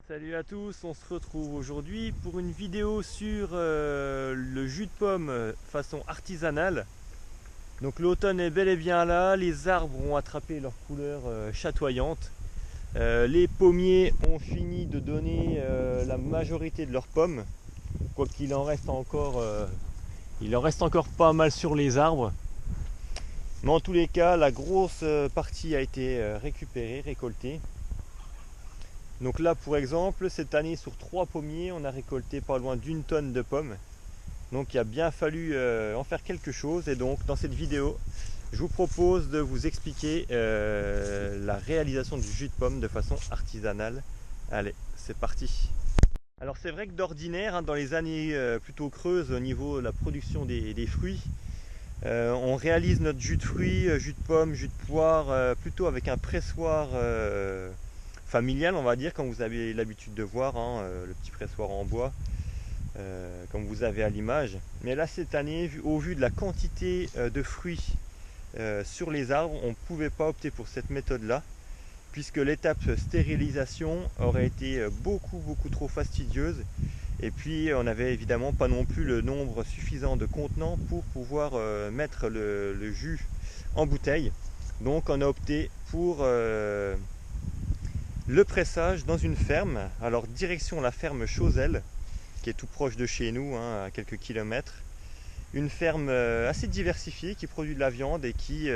Salut à tous, on se retrouve aujourd'hui pour une vidéo sur le jus de pomme façon artisanale. Donc l'automne est bel et bien là, les arbres ont attrapé leur couleur chatoyante. Les pommiers ont fini de donner la majorité de leurs pommes, quoiqu'il en reste encore, il en reste encore pas mal sur les arbres. Mais en tous les cas, la grosse partie a été récupérée, récoltée. Donc là, pour exemple, cette année, sur 3 pommiers, on a récolté pas loin d'1 tonne de pommes. Donc il a bien fallu en faire quelque chose. Et donc dans cette vidéo, je vous propose de vous expliquer la réalisation du jus de pomme de façon artisanale. Allez, c'est parti. Alors c'est vrai que d'ordinaire, hein, dans les années plutôt creuses au niveau de la production des fruits, on réalise notre jus de fruits, jus de pomme, jus de poire, plutôt avec un pressoir familial, on va dire, comme vous avez l'habitude de voir, hein, le petit pressoir en bois, comme vous avez à l'image. Mais là, cette année, au vu de la quantité de fruits sur les arbres, on ne pouvait pas opter pour cette méthode-là, puisque l'étape stérilisation aurait été beaucoup trop fastidieuse. Et puis, on n'avait évidemment pas non plus le nombre suffisant de contenants pour pouvoir mettre le jus en bouteille. Donc, on a opté pour le pressage dans une ferme. Alors direction la ferme Chauzel, qui est tout proche de chez nous, hein, à quelques kilomètres. Une ferme assez diversifiée qui produit de la viande et qui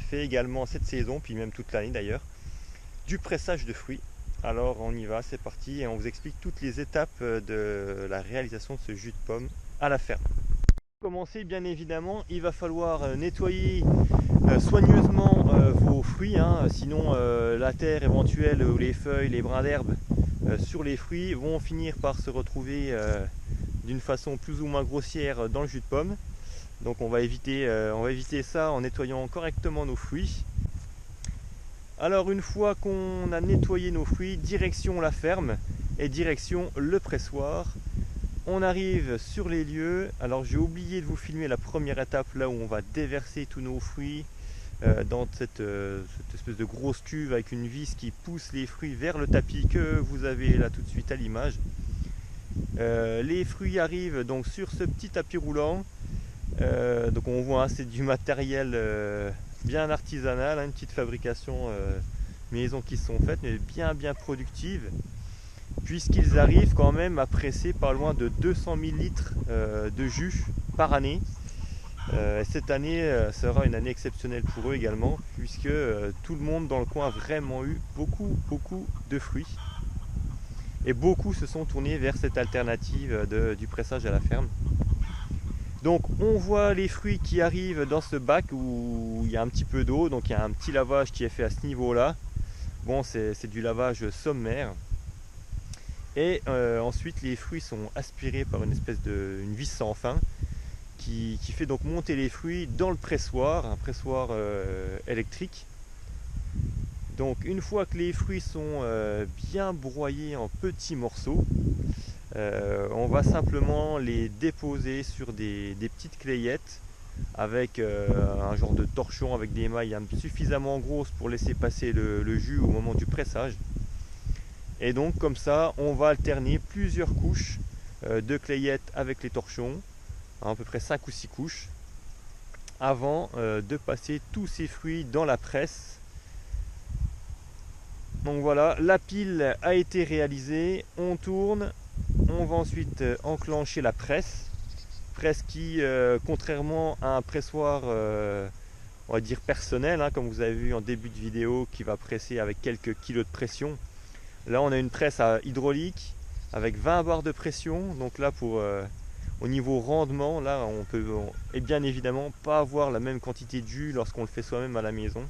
fait également cette saison, puis même toute l'année d'ailleurs, du pressage de fruits. Alors on y va, c'est parti, et on vous explique toutes les étapes de la réalisation de ce jus de pomme à la ferme. Pour commencer, bien évidemment, il va falloir nettoyer soigneusement vos fruits, hein, sinon la terre éventuelle ou les feuilles, les brins d'herbe sur les fruits vont finir par se retrouver d'une façon plus ou moins grossière dans le jus de pomme. Donc on va éviter ça en nettoyant correctement nos fruits. Alors une fois qu'on a nettoyé nos fruits, direction la ferme et direction le pressoir. On arrive sur les lieux. Alors j'ai oublié de vous filmer la première étape, là où on va déverser tous nos fruits dans cette espèce de grosse cuve avec une vis qui pousse les fruits vers le tapis que vous avez là tout de suite à l'image. Les fruits arrivent donc sur ce petit tapis roulant. Donc on voit, hein, c'est du matériel bien artisanal, hein, une petite fabrication maison qui se sont faites, mais bien productive, puisqu'ils arrivent quand même à presser pas loin de 200 000 litres de jus par année. Cette année sera une année exceptionnelle pour eux également, puisque tout le monde dans le coin a vraiment eu beaucoup de fruits. Et beaucoup se sont tournés vers cette alternative du pressage à la ferme. Donc on voit les fruits qui arrivent dans ce bac où il y a un petit peu d'eau, donc il y a un petit lavage qui est fait à ce niveau-là. Bon, c'est du lavage sommaire. Et ensuite les fruits sont aspirés par une espèce une vis sans fin qui fait donc monter les fruits dans le pressoir, un pressoir électrique. Donc une fois que les fruits sont bien broyés en petits morceaux, on va simplement les déposer sur des petites clayettes avec un genre de torchon avec des mailles suffisamment grosses pour laisser passer le jus au moment du pressage. Et donc comme ça, on va alterner plusieurs couches de clayettes avec les torchons, à peu près 5 ou 6 couches, avant de passer tous ces fruits dans la presse. Donc voilà, la pile a été réalisée, on tourne, on va ensuite enclencher la presse qui, contrairement à un pressoir on va dire personnel, hein, comme vous avez vu en début de vidéo, qui va presser avec quelques kilos de pression, là on a une presse hydraulique avec 20 bars de pression. Donc là pour au niveau rendement, là on peut et bien évidemment pas avoir la même quantité de jus lorsqu'on le fait soi-même à la maison.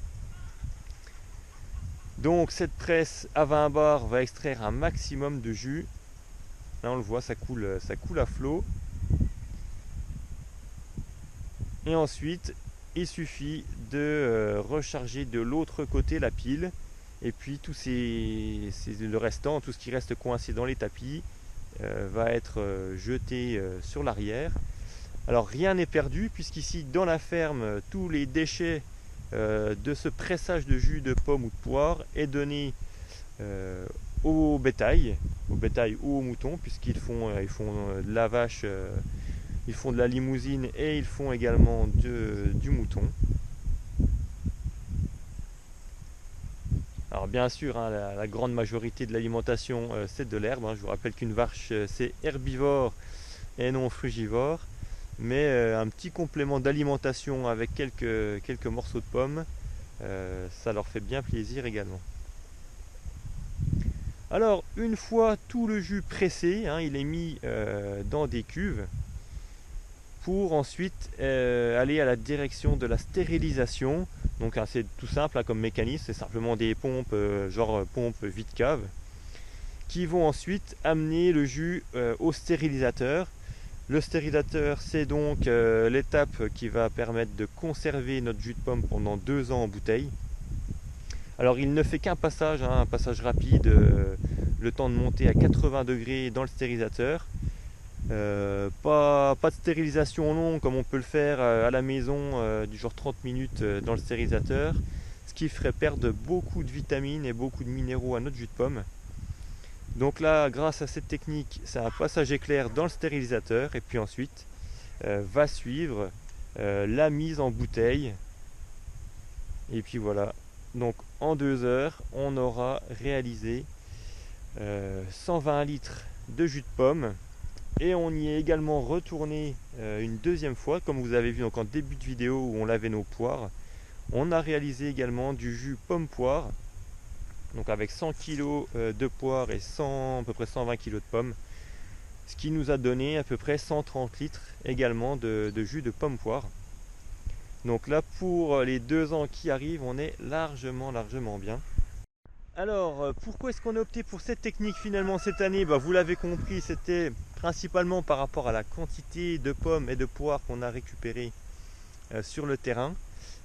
Donc cette presse à 20 bars va extraire un maximum de jus. Là on le voit, ça coule à flot. Et ensuite il suffit de recharger de l'autre côté la pile. Et puis le restant, tout ce qui reste coincé dans les tapis va être jeté sur l'arrière. Alors rien n'est perdu, puisqu'ici dans la ferme, tous les déchets de ce pressage de jus de pomme ou de poire est donné au bétail. au bétail ou aux moutons, puisqu'ils font, de la vache, ils font de la limousine et ils font également du mouton. Alors bien sûr, hein, la grande majorité de l'alimentation c'est de l'herbe, hein. Je vous rappelle qu'une vache c'est herbivore et non frugivore, mais un petit complément d'alimentation avec quelques morceaux de pommes, ça leur fait bien plaisir également. Alors une fois tout le jus pressé, hein, il est mis dans des cuves pour ensuite aller à la direction de la stérilisation. Donc hein, c'est tout simple hein, comme mécanisme, c'est simplement des pompes, genre pompe vide-cave, qui vont ensuite amener le jus au stérilisateur. Le stérilisateur, c'est donc l'étape qui va permettre de conserver notre jus de pomme pendant 2 ans en bouteille. Alors il ne fait qu'un passage, hein, un passage rapide, le temps de monter à 80 degrés dans le stérilisateur. Pas de stérilisation longue comme on peut le faire à la maison, du genre 30 minutes dans le stérilisateur, ce qui ferait perdre beaucoup de vitamines et beaucoup de minéraux à notre jus de pomme. Donc là, grâce à cette technique, c'est un passage éclair dans le stérilisateur et puis ensuite va suivre la mise en bouteille. Et puis voilà, donc en 2 heures, on aura réalisé 120 litres de jus de pomme. Et on y est également retourné une deuxième fois, comme vous avez vu donc en début de vidéo où on lavait nos poires. On a réalisé également du jus pomme-poire, donc avec 100 kg de poire et à peu près 120 kg de pommes, ce qui nous a donné à peu près 130 litres également de jus de pomme-poire. Donc là, pour les 2 ans qui arrivent, on est largement bien. Alors, pourquoi est-ce qu'on a opté pour cette technique finalement cette année? Vous l'avez compris, c'était principalement par rapport à la quantité de pommes et de poires qu'on a récupérées sur le terrain,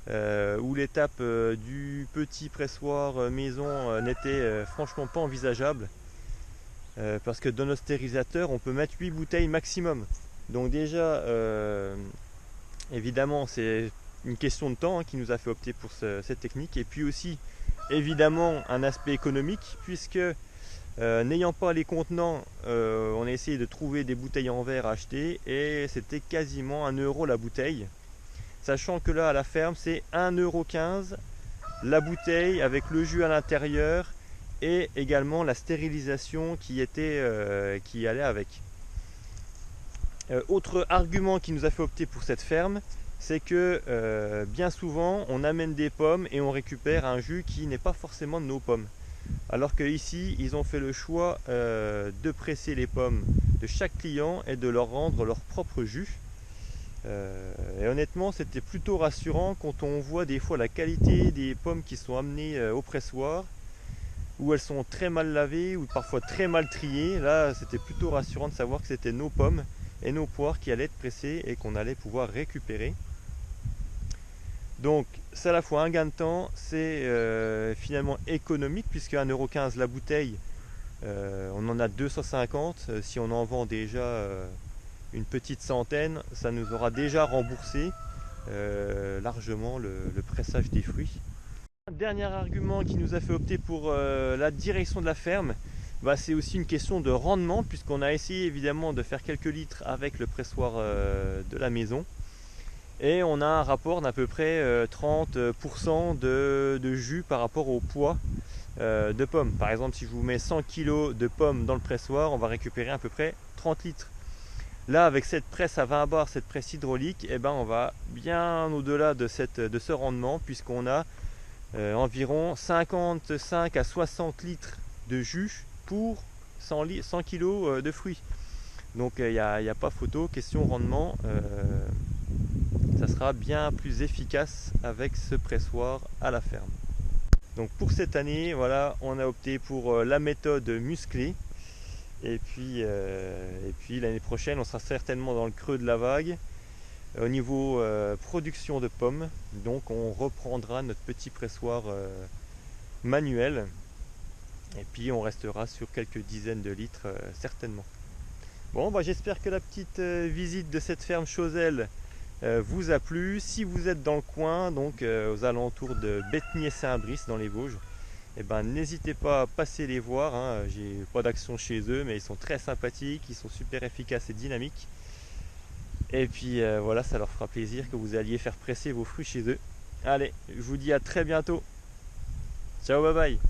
où l'étape du petit pressoir maison n'était franchement pas envisageable, parce que dans notre stérilisateur, on peut mettre 8 bouteilles maximum. Donc déjà, évidemment, c'est une question de temps hein, qui nous a fait opter pour cette technique, et puis aussi évidemment un aspect économique, puisque n'ayant pas les contenants, on a essayé de trouver des bouteilles en verre à acheter et c'était quasiment 1 euro la bouteille, sachant que là à la ferme c'est 1,15 € la bouteille avec le jus à l'intérieur et également la stérilisation qui allait avec. Autre argument qui nous a fait opter pour cette ferme, c'est que bien souvent on amène des pommes et on récupère un jus qui n'est pas forcément de nos pommes. Alors qu'ici ils ont fait le choix de presser les pommes de chaque client et de leur rendre leur propre jus. Et honnêtement c'était plutôt rassurant quand on voit des fois la qualité des pommes qui sont amenées au pressoir, où elles sont très mal lavées ou parfois très mal triées. Là c'était plutôt rassurant de savoir que c'était nos pommes et nos poires qui allaient être pressées et qu'on allait pouvoir récupérer. Donc c'est à la fois un gain de temps, c'est finalement économique, puisque 1,15 € la bouteille, on en a 250, si on en vend déjà une petite centaine, ça nous aura déjà remboursé largement le pressage des fruits. Un dernier argument qui nous a fait opter pour la direction de la ferme, c'est aussi une question de rendement, puisqu'on a essayé évidemment de faire quelques litres avec le pressoir de la maison. Et on a un rapport d'à peu près 30% de jus par rapport au poids de pommes. Par exemple, si je vous mets 100 kg de pommes dans le pressoir, on va récupérer à peu près 30 litres. Là, avec cette presse à 20 bars, cette presse hydraulique, on va bien au-delà de ce rendement, puisqu'on a environ 55 à 60 litres de jus pour 100 kg de fruits. Donc il n'y a pas photo, question rendement. Ça sera bien plus efficace avec ce pressoir à la ferme. Donc pour cette année, voilà, on a opté pour la méthode musclée. Et puis l'année prochaine, on sera certainement dans le creux de la vague au niveau production de pommes. Donc on reprendra notre petit pressoir manuel. Et puis on restera sur quelques dizaines de litres certainement. Bon, j'espère que la petite visite de cette ferme Chauzel vous a plu. Si vous êtes dans le coin, donc aux alentours de Bethny et Saint-Brice dans les Vosges, et ben n'hésitez pas à passer les voir, hein. J'ai pas d'action chez eux, mais ils sont très sympathiques, ils sont super efficaces et dynamiques. Et puis voilà, ça leur fera plaisir que vous alliez faire presser vos fruits chez eux. Allez, je vous dis à très bientôt. Ciao, bye bye.